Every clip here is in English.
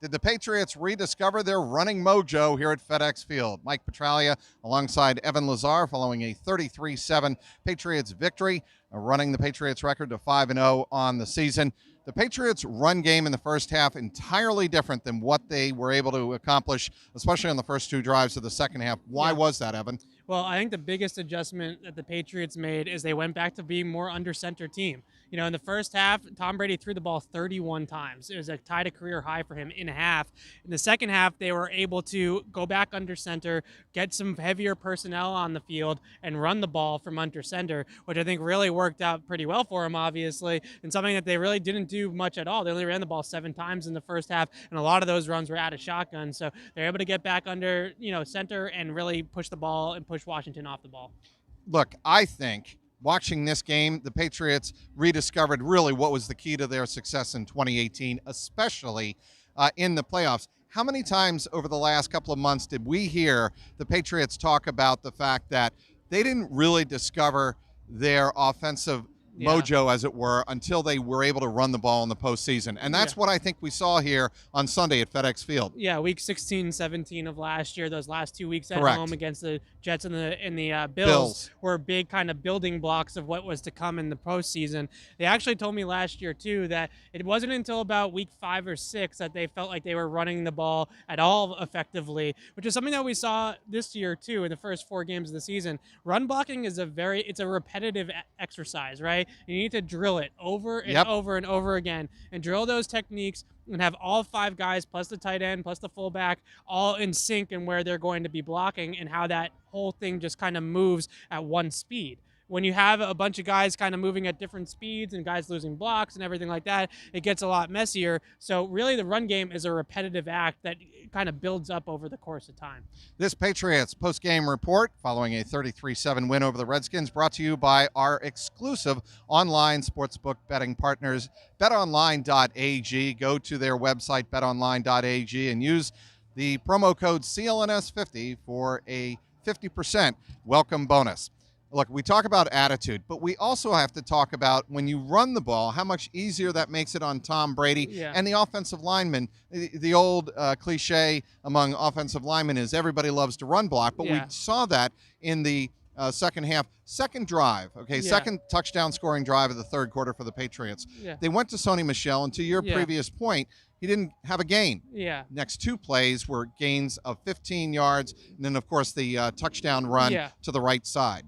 Did the Patriots rediscover their running mojo here at FedEx Field? Mike Petraglia alongside Evan Lazar following a 33-7 Patriots victory, running the Patriots record to 5-0 on the season. The Patriots' run game in the first half entirely different than what they were able to accomplish, especially on the first two drives of the second half. Why was that, Evan? Well, I think the biggest adjustment that the Patriots made is they went back to being more under center team. You know, in the first half, Tom Brady threw the ball 31 times. It was a tied a career high for him in a half. In the second half, they were able to go back under center, get some heavier personnel on the field, and run the ball from under center, which I think really worked out pretty well for him, obviously, and something that they really didn't do much at all. They only ran the ball 7 times in the first half, and a lot of those runs were out of shotgun. So they're able to get back under, center and really push the ball and push Washington off the ball. Look, I think watching this game, the Patriots rediscovered really what was the key to their success in 2018, especially in the playoffs. How many times over the last couple of months did we hear the Patriots talk about the fact that they didn't really discover their offensive mojo, as it were, until they were able to run the ball in the postseason? And that's what I think we saw here on Sunday at FedEx Field. Yeah, week 16, 17 of last year, those last 2 weeks at Correct. home against the Jets and the Bills were big kind of building blocks of what was to come in the postseason. They actually told me last year, too, that it wasn't until about week 5 or 6 that they felt like they were running the ball at all effectively, which is something that we saw this year, too, in the first 4 games of the season. Run blocking is it's a repetitive exercise, right? You need to drill it over and over and over again and drill those techniques and have all 5 guys plus the tight end plus the fullback all in sync in where they're going to be blocking and how that whole thing just kind of moves at one speed. When you have a bunch of guys kind of moving at different speeds and guys losing blocks and everything like that, it gets a lot messier. So really the run game is a repetitive act that kind of builds up over the course of time. This Patriots post-game report following a 33-7 win over the Redskins brought to you by our exclusive online sportsbook betting partners, betonline.ag. Go to their website, betonline.ag, and use the promo code CLNS50 for a 50% welcome bonus. Look, we talk about attitude, but we also have to talk about when you run the ball, how much easier that makes it on Tom Brady and the offensive linemen. The old cliche among offensive linemen is everybody loves to run block, but we saw that in the second half. Second drive, second touchdown scoring drive of the third quarter for the Patriots. They went to Sony Michel, and to your previous point, he didn't have a gain. Next 2 plays were gains of 15 yards, and then, of course, the touchdown run to the right side.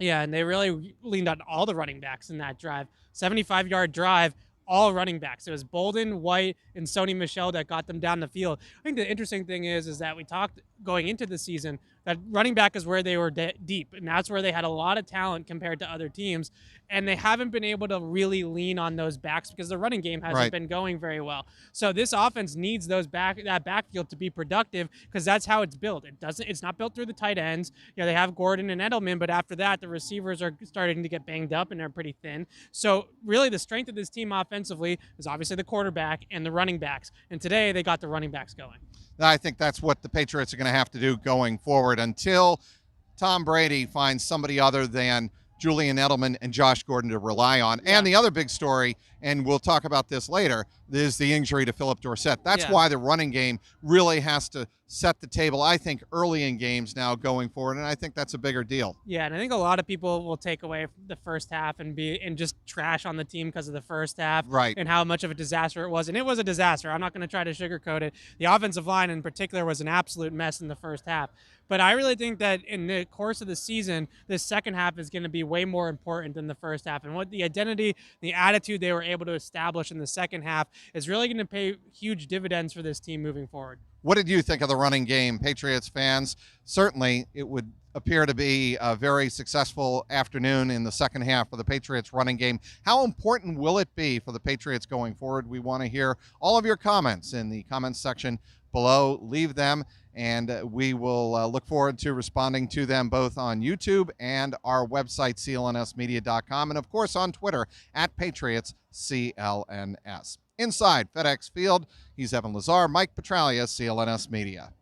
Yeah, and they really leaned on all the running backs in that drive. 75-yard drive, all running backs. It was Bolden, White, and Sony Michel that got them down the field. I think the interesting thing is that we talked going into the season that running back is where they were deep, and that's where they had a lot of talent compared to other teams, and they haven't been able to really lean on those backs because the running game hasn't been going very well. So this offense needs that backfield to be productive because that's how it's built. It's not built through the tight ends. They have Gordon and Edelman, but after that, the receivers are starting to get banged up and they're pretty thin. So really the strength of this team offensively is obviously the quarterback and the running backs, and today they got the running backs going. I think that's what the Patriots are going to have to do going forward until Tom Brady finds somebody other than Julian Edelman and Josh Gordon to rely on. And the other big story, and we'll talk about this later, is the injury to Philip Dorsett. That's why the running game really has to set the table, I think, early in games now going forward, and I think that's a bigger deal. Yeah, and I think a lot of people will take away the first half and just trash on the team because of the first half and how much of a disaster it was. And it was a disaster. I'm not going to try to sugarcoat it. The offensive line in particular was an absolute mess in the first half. But I really think that in the course of the season, this second half is going to be way more important than the first half. And what the identity, the attitude they were able to establish in the second half is really going to pay huge dividends for this team moving forward. What did you think of the running game, Patriots fans? Certainly, it would appear to be a very successful afternoon in the second half of the Patriots running game. How important will it be for the Patriots going forward? We want to hear all of your comments in the comments section below. Leave them, and we will look forward to responding to them both on YouTube and our website, clnsmedia.com, and, of course, on Twitter, @PatriotsCLNS. Inside FedEx Field, he's Evan Lazar, Mike Petraglia, CLNS Media.